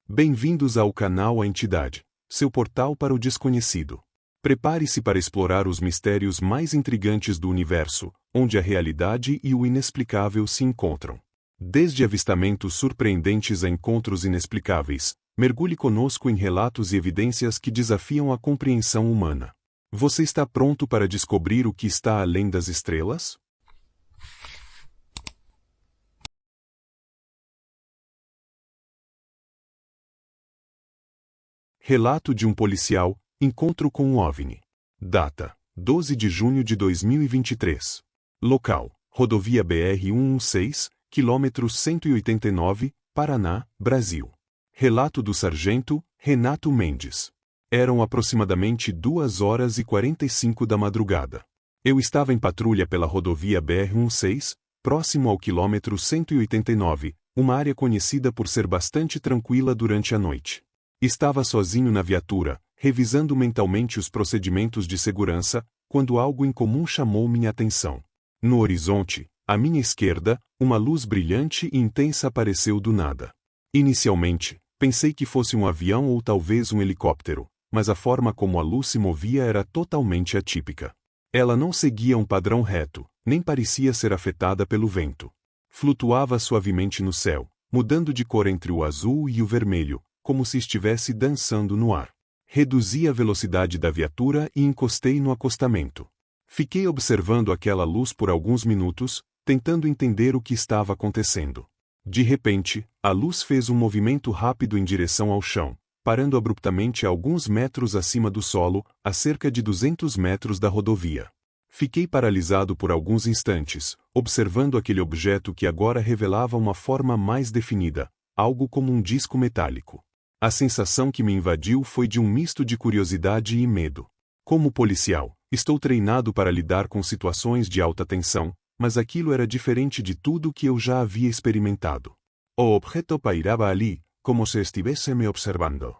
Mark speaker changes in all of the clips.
Speaker 1: Bem-vindos ao canal A Entidade, seu portal para o desconhecido. Prepare-se para explorar os mistérios mais intrigantes do universo, onde a realidade e o inexplicável se encontram. Desde avistamentos surpreendentes a encontros inexplicáveis, mergulhe conosco em relatos e evidências que desafiam a compreensão humana. Você está pronto para descobrir o que está além das estrelas? Relato de um policial, encontro com um OVNI. Data: 12 de junho de 2023. Local: rodovia BR-116, quilômetro 189, Paraná, Brasil. Relato do sargento Renato Mendes. Eram aproximadamente 2h45 da madrugada. Eu estava em patrulha pela rodovia BR-116, próximo ao quilômetro 189, uma área conhecida por ser bastante tranquila durante a noite. Estava sozinho na viatura, revisando mentalmente os procedimentos de segurança, quando algo incomum chamou minha atenção. No horizonte, à minha esquerda, uma luz brilhante e intensa apareceu do nada. Inicialmente, pensei que fosse um avião ou talvez um helicóptero, mas a forma como a luz se movia era totalmente atípica. Ela não seguia um padrão reto, nem parecia ser afetada pelo vento. Flutuava suavemente no céu, mudando de cor entre o azul e o vermelho, como se estivesse dançando no ar. Reduzi a velocidade da viatura e encostei no acostamento. Fiquei observando aquela luz por alguns minutos, tentando entender o que estava acontecendo. De repente, a luz fez um movimento rápido em direção ao chão, parando abruptamente a alguns metros acima do solo, a cerca de 200 metros da rodovia. Fiquei paralisado por alguns instantes, observando aquele objeto que agora revelava uma forma mais definida, algo como um disco metálico. A sensação que me invadiu foi de um misto de curiosidade e medo. Como policial, estou treinado para lidar com situações de alta tensão, mas aquilo era diferente de tudo que eu já havia experimentado. O objeto pairava ali, como se estivesse me observando.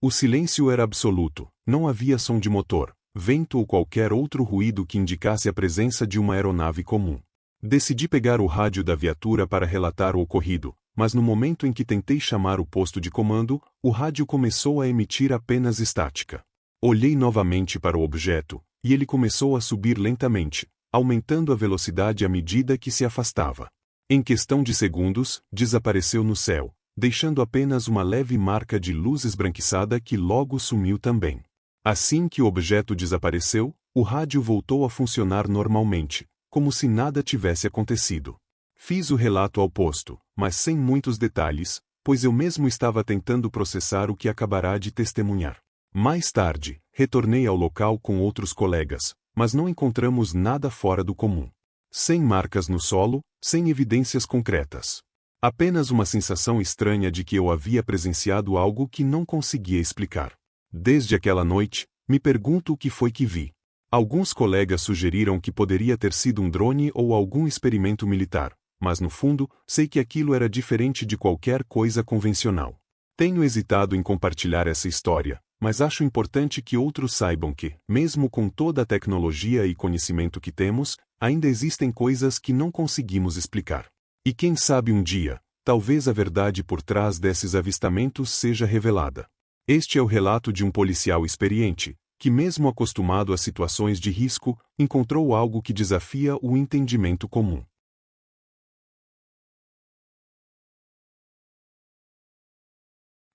Speaker 1: O silêncio era absoluto, não havia som de motor, vento ou qualquer outro ruído que indicasse a presença de uma aeronave comum. Decidi pegar o rádio da viatura para relatar o ocorrido, mas no momento em que tentei chamar o posto de comando, o rádio começou a emitir apenas estática. Olhei novamente para o objeto, e ele começou a subir lentamente, aumentando a velocidade à medida que se afastava. Em questão de segundos, desapareceu no céu, deixando apenas uma leve marca de luz esbranquiçada que logo sumiu também. Assim que o objeto desapareceu, o rádio voltou a funcionar normalmente, como se nada tivesse acontecido. Fiz o relato ao posto, mas sem muitos detalhes, pois eu mesmo estava tentando processar o que acabará de testemunhar. Mais tarde, retornei ao local com outros colegas, mas não encontramos nada fora do comum. Sem marcas no solo, sem evidências concretas. Apenas uma sensação estranha de que eu havia presenciado algo que não conseguia explicar. Desde aquela noite, me pergunto o que foi que vi. Alguns colegas sugeriram que poderia ter sido um drone ou algum experimento militar, mas no fundo, sei que aquilo era diferente de qualquer coisa convencional. Tenho hesitado em compartilhar essa história, mas acho importante que outros saibam que, mesmo com toda a tecnologia e conhecimento que temos, ainda existem coisas que não conseguimos explicar. E quem sabe um dia, talvez a verdade por trás desses avistamentos seja revelada. Este é o relato de um policial experiente, que mesmo acostumado a situações de risco, encontrou algo que desafia o entendimento comum.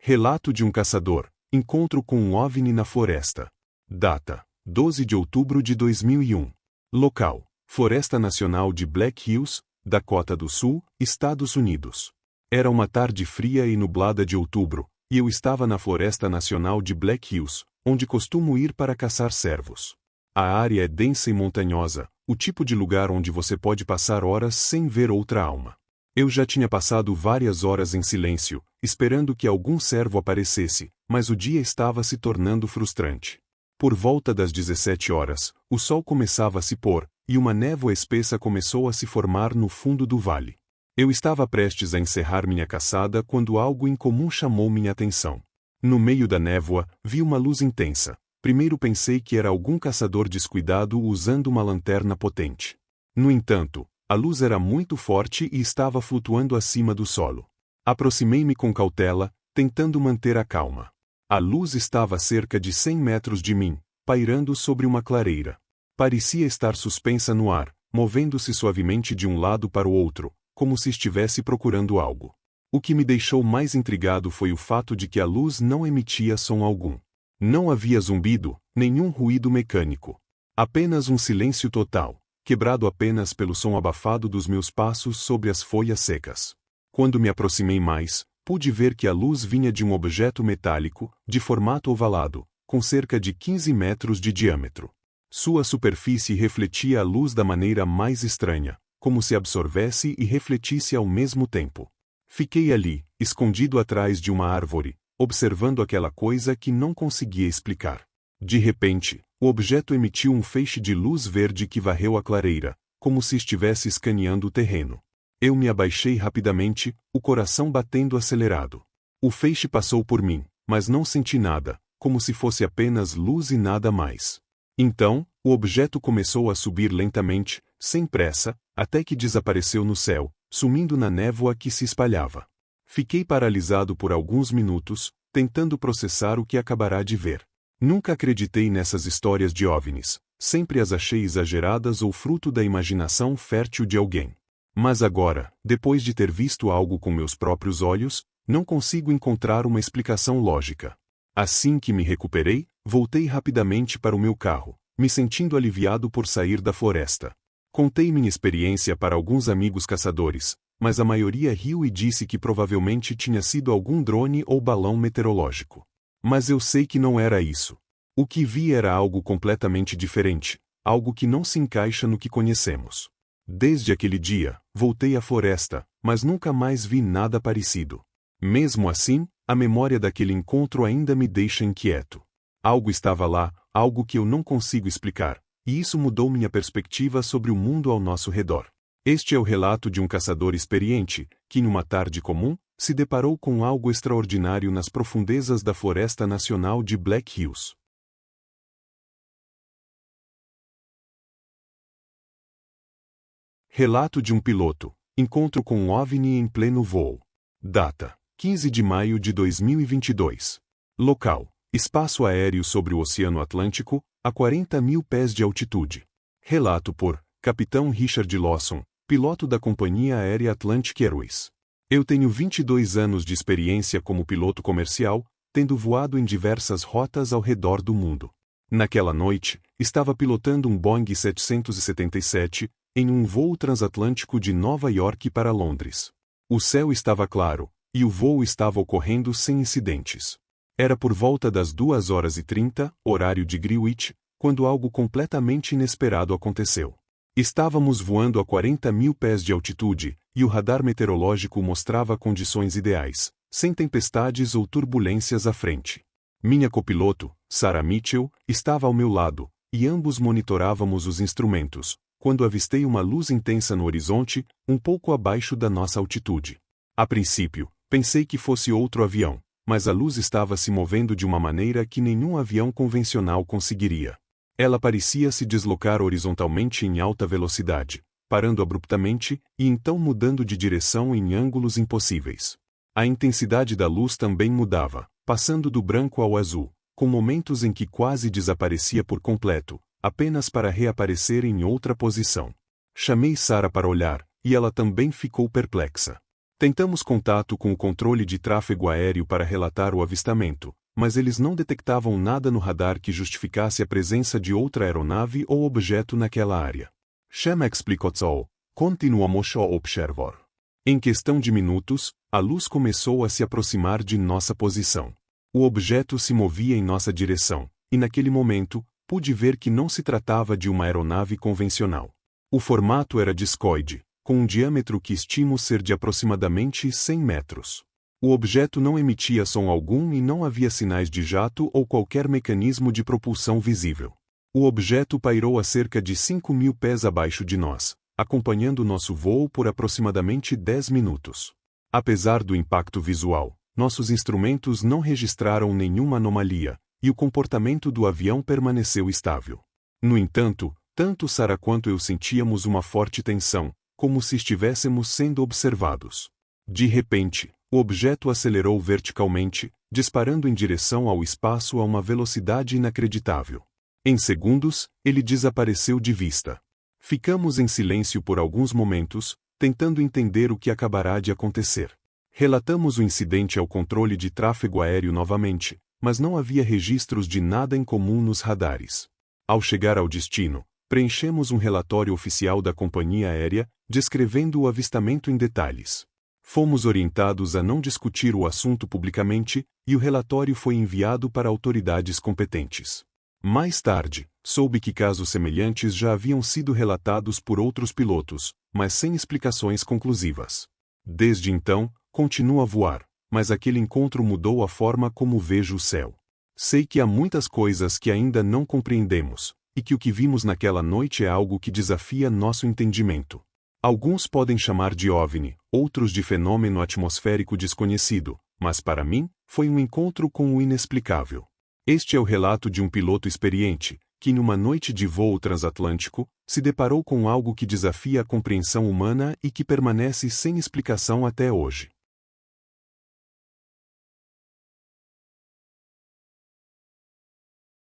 Speaker 1: Relato de um caçador, encontro com um OVNI na floresta. Data: 12 de outubro de 2001. Local: Floresta Nacional de Black Hills, Dakota do Sul, Estados Unidos. Era uma tarde fria e nublada de outubro, e eu estava na Floresta Nacional de Black Hills, onde costumo ir para caçar cervos. A área é densa e montanhosa, o tipo de lugar onde você pode passar horas sem ver outra alma. Eu já tinha passado várias horas em silêncio, esperando que algum cervo aparecesse, mas o dia estava se tornando frustrante. Por volta das 17 horas, o sol começava a se pôr, e uma névoa espessa começou a se formar no fundo do vale. Eu estava prestes a encerrar minha caçada quando algo incomum chamou minha atenção. No meio da névoa, vi uma luz intensa. Primeiro pensei que era algum caçador descuidado usando uma lanterna potente. No entanto, a luz era muito forte e estava flutuando acima do solo. Aproximei-me com cautela, tentando manter a calma. A luz estava a cerca de 100 metros de mim, pairando sobre uma clareira. Parecia estar suspensa no ar, movendo-se suavemente de um lado para o outro, como se estivesse procurando algo. O que me deixou mais intrigado foi o fato de que a luz não emitia som algum. Não havia zumbido, nenhum ruído mecânico. Apenas um silêncio total, quebrado apenas pelo som abafado dos meus passos sobre as folhas secas. Quando me aproximei mais, pude ver que a luz vinha de um objeto metálico, de formato ovalado, com cerca de 15 metros de diâmetro. Sua superfície refletia a luz da maneira mais estranha, como se absorvesse e refletisse ao mesmo tempo. Fiquei ali, escondido atrás de uma árvore, observando aquela coisa que não conseguia explicar. De repente, o objeto emitiu um feixe de luz verde que varreu a clareira, como se estivesse escaneando o terreno. Eu me abaixei rapidamente, o coração batendo acelerado. O feixe passou por mim, mas não senti nada, como se fosse apenas luz e nada mais. Então, o objeto começou a subir lentamente, sem pressa, até que desapareceu no céu, sumindo na névoa que se espalhava. Fiquei paralisado por alguns minutos, tentando processar o que acabará de ver. Nunca acreditei nessas histórias de OVNIs, sempre as achei exageradas ou fruto da imaginação fértil de alguém. Mas agora, depois de ter visto algo com meus próprios olhos, não consigo encontrar uma explicação lógica. Assim que me recuperei, voltei rapidamente para o meu carro, me sentindo aliviado por sair da floresta. Contei minha experiência para alguns amigos caçadores, mas a maioria riu e disse que provavelmente tinha sido algum drone ou balão meteorológico. Mas eu sei que não era isso. O que vi era algo completamente diferente, algo que não se encaixa no que conhecemos. Desde aquele dia, voltei à floresta, mas nunca mais vi nada parecido. Mesmo assim, a memória daquele encontro ainda me deixa inquieto. Algo estava lá, algo que eu não consigo explicar, e isso mudou minha perspectiva sobre o mundo ao nosso redor. Este é o relato de um caçador experiente, que numa tarde comum, se deparou com algo extraordinário nas profundezas da Floresta Nacional de Black Hills. Relato de um piloto. Encontro com um OVNI em pleno voo. Data: 15 de maio de 2022. Local: espaço aéreo sobre o Oceano Atlântico, a 40 mil pés de altitude. Relato por Capitão Richard Lawson, piloto da Companhia Aérea Atlantic Airways. Eu tenho 22 anos de experiência como piloto comercial, tendo voado em diversas rotas ao redor do mundo. Naquela noite, estava pilotando um Boeing 777, em um voo transatlântico de Nova York para Londres. O céu estava claro, e o voo estava ocorrendo sem incidentes. Era por volta das 2h30, horário de Greenwich, quando algo completamente inesperado aconteceu. Estávamos voando a 40 mil pés de altitude, e o radar meteorológico mostrava condições ideais, sem tempestades ou turbulências à frente. Minha copiloto, Sarah Mitchell, estava ao meu lado, e ambos monitorávamos os instrumentos, quando avistei uma luz intensa no horizonte, um pouco abaixo da nossa altitude. A princípio, pensei que fosse outro avião, mas a luz estava se movendo de uma maneira que nenhum avião convencional conseguiria. Ela parecia se deslocar horizontalmente em alta velocidade, parando abruptamente e então mudando de direção em ângulos impossíveis. A intensidade da luz também mudava, passando do branco ao azul, com momentos em que quase desaparecia por completo, apenas para reaparecer em outra posição. Chamei Sarah para olhar, e ela também ficou perplexa. Tentamos contato com o controle de tráfego aéreo para relatar o avistamento, mas eles não detectavam nada no radar que justificasse a presença de outra aeronave ou objeto naquela área. Chama explicou, continuamos a observar. Em questão de minutos, a luz começou a se aproximar de nossa posição. O objeto se movia em nossa direção, e naquele momento, pude ver que não se tratava de uma aeronave convencional. O formato era discoide, com um diâmetro que estimo ser de aproximadamente 100 metros. O objeto não emitia som algum e não havia sinais de jato ou qualquer mecanismo de propulsão visível. O objeto pairou a cerca de 5 mil pés abaixo de nós, acompanhando nosso voo por aproximadamente 10 minutos. Apesar do impacto visual, nossos instrumentos não registraram nenhuma anomalia, e o comportamento do avião permaneceu estável. No entanto, tanto Sarah quanto eu sentíamos uma forte tensão, como se estivéssemos sendo observados. De repente, O objeto acelerou verticalmente, disparando em direção ao espaço a uma velocidade inacreditável. Em segundos, ele desapareceu de vista. Ficamos em silêncio por alguns momentos, tentando entender o que acabará de acontecer. Relatamos o incidente ao controle de tráfego aéreo novamente, mas não havia registros de nada em comum nos radares. Ao chegar ao destino, preenchemos um relatório oficial da companhia aérea, descrevendo o avistamento em detalhes. Fomos orientados a não discutir o assunto publicamente, e o relatório foi enviado para autoridades competentes. Mais tarde, soube que casos semelhantes já haviam sido relatados por outros pilotos, mas sem explicações conclusivas. Desde então, continuo a voar, mas aquele encontro mudou a forma como vejo o céu. Sei que há muitas coisas que ainda não compreendemos, e que o que vimos naquela noite é algo que desafia nosso entendimento. Alguns podem chamar de OVNI, outros de fenômeno atmosférico desconhecido, mas para mim, foi um encontro com o inexplicável. Este é o relato de um piloto experiente, que numa noite de voo transatlântico, se deparou com algo que desafia a compreensão humana e que permanece sem explicação até hoje.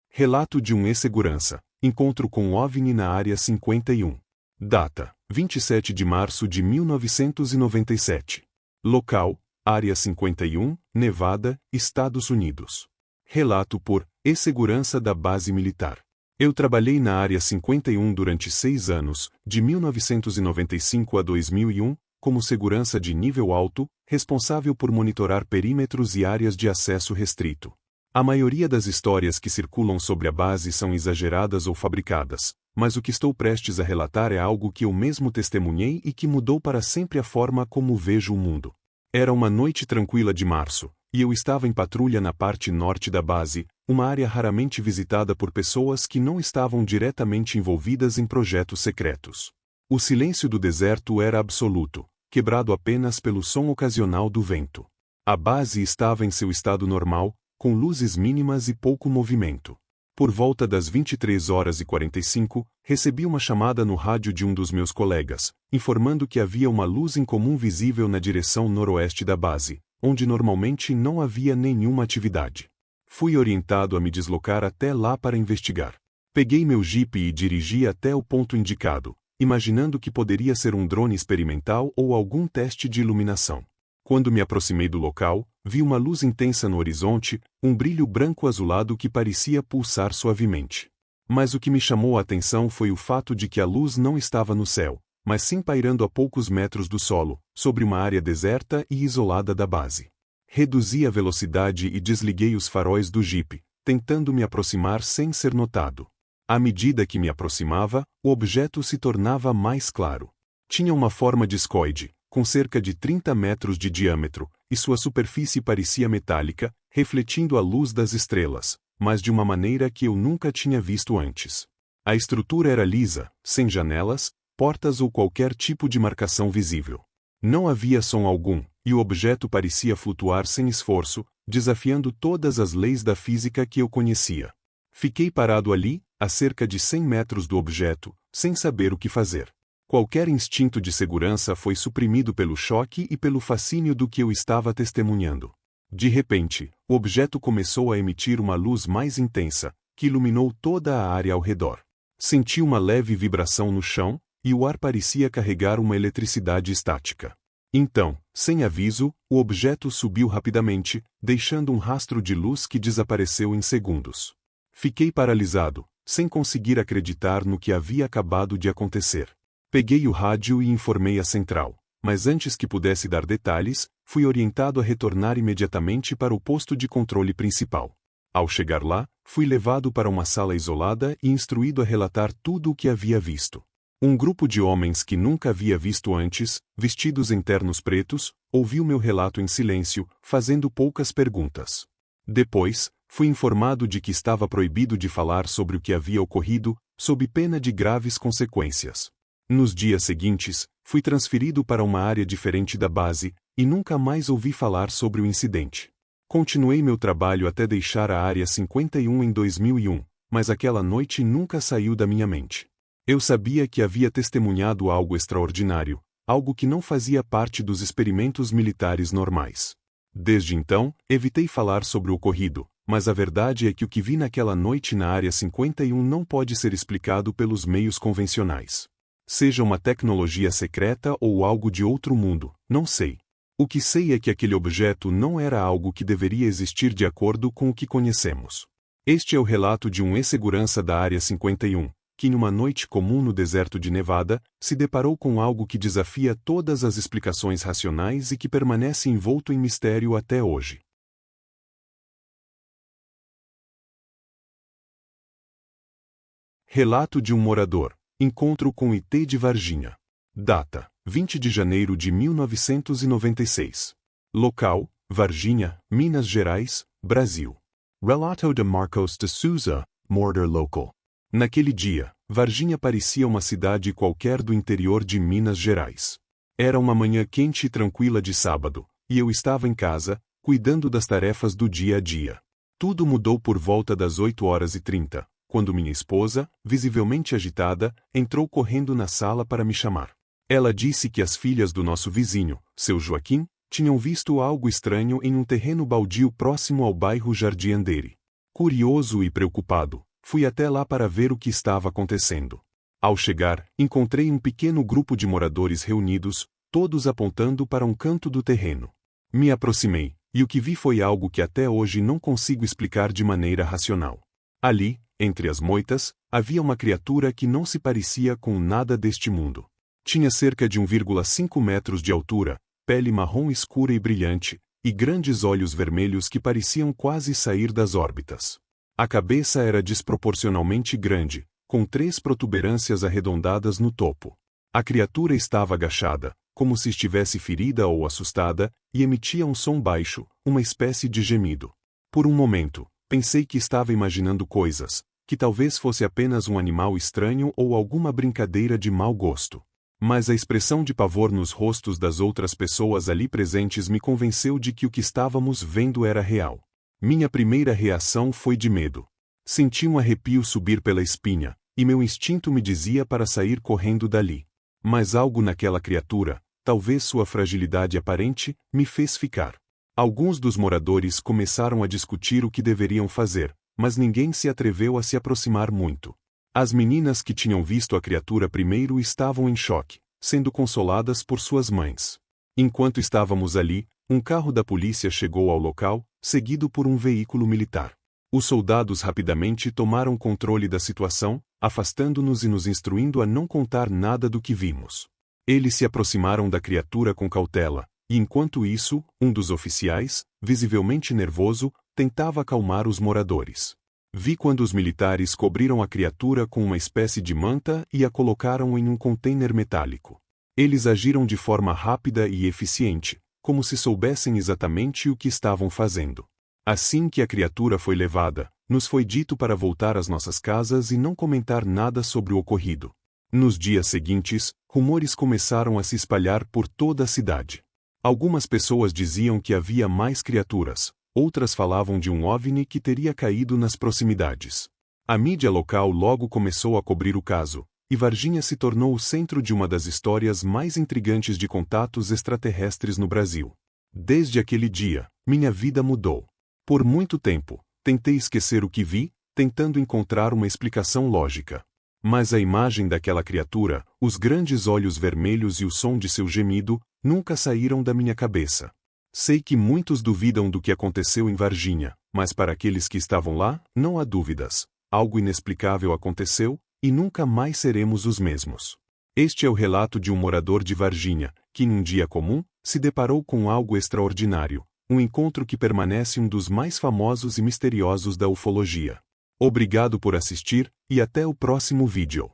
Speaker 1: Relato de um ex-segurança. Encontro com OVNI na Área 51. Data: 27 de março de 1997. Local: Área 51, Nevada, Estados Unidos. Relato por ex-segurança da base militar. Eu trabalhei na Área 51 durante 6 anos, de 1995 a 2001, como segurança de nível alto, responsável por monitorar perímetros e áreas de acesso restrito. A maioria das histórias que circulam sobre a base são exageradas ou fabricadas, mas o que estou prestes a relatar é algo que eu mesmo testemunhei e que mudou para sempre a forma como vejo o mundo. Era uma noite tranquila de março, e eu estava em patrulha na parte norte da base, uma área raramente visitada por pessoas que não estavam diretamente envolvidas em projetos secretos. O silêncio do deserto era absoluto, quebrado apenas pelo som ocasional do vento. A base estava em seu estado normal, com luzes mínimas e pouco movimento. Por volta das 23h45, recebi uma chamada no rádio de um dos meus colegas, informando que havia uma luz incomum visível na direção noroeste da base, onde normalmente não havia nenhuma atividade. Fui orientado a me deslocar até lá para investigar. Peguei meu jipe e dirigi até o ponto indicado, imaginando que poderia ser um drone experimental ou algum teste de iluminação. Quando me aproximei do local, vi uma luz intensa no horizonte, um brilho branco-azulado que parecia pulsar suavemente. Mas o que me chamou a atenção foi o fato de que a luz não estava no céu, mas sim pairando a poucos metros do solo, sobre uma área deserta e isolada da base. Reduzi a velocidade e desliguei os faróis do jipe, tentando me aproximar sem ser notado. À medida que me aproximava, o objeto se tornava mais claro. Tinha uma forma discoide, com cerca de 30 metros de diâmetro, e sua superfície parecia metálica, refletindo a luz das estrelas, mas de uma maneira que eu nunca tinha visto antes. A estrutura era lisa, sem janelas, portas ou qualquer tipo de marcação visível. Não havia som algum, e o objeto parecia flutuar sem esforço, desafiando todas as leis da física que eu conhecia. Fiquei parado ali, a cerca de 100 metros do objeto, sem saber o que fazer. Qualquer instinto de segurança foi suprimido pelo choque e pelo fascínio do que eu estava testemunhando. De repente, o objeto começou a emitir uma luz mais intensa, que iluminou toda a área ao redor. Senti uma leve vibração no chão, e o ar parecia carregar uma eletricidade estática. Então, sem aviso, o objeto subiu rapidamente, deixando um rastro de luz que desapareceu em segundos. Fiquei paralisado, sem conseguir acreditar no que havia acabado de acontecer. Peguei o rádio e informei a central, mas antes que pudesse dar detalhes, fui orientado a retornar imediatamente para o posto de controle principal. Ao chegar lá, fui levado para uma sala isolada e instruído a relatar tudo o que havia visto. Um grupo de homens que nunca havia visto antes, vestidos em ternos pretos, ouviu meu relato em silêncio, fazendo poucas perguntas. Depois, fui informado de que estava proibido de falar sobre o que havia ocorrido, sob pena de graves consequências. Nos dias seguintes, fui transferido para uma área diferente da base, e nunca mais ouvi falar sobre o incidente. Continuei meu trabalho até deixar a Área 51 em 2001, mas aquela noite nunca saiu da minha mente. Eu sabia que havia testemunhado algo extraordinário, algo que não fazia parte dos experimentos militares normais. Desde então, evitei falar sobre o ocorrido, mas a verdade é que o que vi naquela noite na Área 51 não pode ser explicado pelos meios convencionais. Seja uma tecnologia secreta ou algo de outro mundo, não sei. O que sei é que aquele objeto não era algo que deveria existir de acordo com o que conhecemos. Este é o relato de um ex-segurança da Área 51, que numa noite comum no deserto de Nevada, se deparou com algo que desafia todas as explicações racionais e que permanece envolto em mistério até hoje. Relato de um morador. Encontro com IT de Varginha. Data: 20 de janeiro de 1996. Local: Varginha, Minas Gerais, Brasil. Relato de Marcos de Souza, Morador Local. Naquele dia, Varginha parecia uma cidade qualquer do interior de Minas Gerais. Era uma manhã quente e tranquila de sábado, e eu estava em casa, cuidando das tarefas do dia a dia. Tudo mudou por volta das 8h30, quando minha esposa, visivelmente agitada, entrou correndo na sala para me chamar. Ela disse que as filhas do nosso vizinho, seu Joaquim, tinham visto algo estranho em um terreno baldio próximo ao bairro Jardim Andere. Curioso e preocupado, fui até lá para ver o que estava acontecendo. Ao chegar, encontrei um pequeno grupo de moradores reunidos, todos apontando para um canto do terreno. Me aproximei, e o que vi foi algo que até hoje não consigo explicar de maneira racional. Ali, entre as moitas, havia uma criatura que não se parecia com nada deste mundo. Tinha cerca de 1,5 metros de altura, pele marrom escura e brilhante, e grandes olhos vermelhos que pareciam quase sair das órbitas. A cabeça era desproporcionalmente grande, com 3 protuberâncias arredondadas no topo. A criatura estava agachada, como se estivesse ferida ou assustada, e emitia um som baixo, uma espécie de gemido. Por um momento, pensei que estava imaginando coisas, que talvez fosse apenas um animal estranho ou alguma brincadeira de mau gosto. Mas a expressão de pavor nos rostos das outras pessoas ali presentes me convenceu de que o que estávamos vendo era real. Minha primeira reação foi de medo. Senti um arrepio subir pela espinha, e meu instinto me dizia para sair correndo dali. Mas algo naquela criatura, talvez sua fragilidade aparente, me fez ficar. Alguns dos moradores começaram a discutir o que deveriam fazer, mas ninguém se atreveu a se aproximar muito. As meninas que tinham visto a criatura primeiro estavam em choque, sendo consoladas por suas mães. Enquanto estávamos ali, um carro da polícia chegou ao local, seguido por um veículo militar. Os soldados rapidamente tomaram controle da situação, afastando-nos e nos instruindo a não contar nada do que vimos. Eles se aproximaram da criatura com cautela, e enquanto isso, um dos oficiais, visivelmente nervoso, tentava acalmar os moradores. Vi quando os militares cobriram a criatura com uma espécie de manta e a colocaram em um container metálico. Eles agiram de forma rápida e eficiente, como se soubessem exatamente o que estavam fazendo. Assim que a criatura foi levada, nos foi dito para voltar às nossas casas e não comentar nada sobre o ocorrido. Nos dias seguintes, rumores começaram a se espalhar por toda a cidade. Algumas pessoas diziam que havia mais criaturas, outras falavam de um OVNI que teria caído nas proximidades. A mídia local logo começou a cobrir o caso, e Varginha se tornou o centro de uma das histórias mais intrigantes de contatos extraterrestres no Brasil. Desde aquele dia, minha vida mudou. Por muito tempo, tentei esquecer o que vi, tentando encontrar uma explicação lógica. Mas a imagem daquela criatura, os grandes olhos vermelhos e o som de seu gemido, nunca saíram da minha cabeça. Sei que muitos duvidam do que aconteceu em Varginha, mas para aqueles que estavam lá, não há dúvidas. Algo inexplicável aconteceu, e nunca mais seremos os mesmos. Este é o relato de um morador de Varginha, que em um dia comum, se deparou com algo extraordinário, um encontro que permanece um dos mais famosos e misteriosos da ufologia. Obrigado por assistir, e até o próximo vídeo.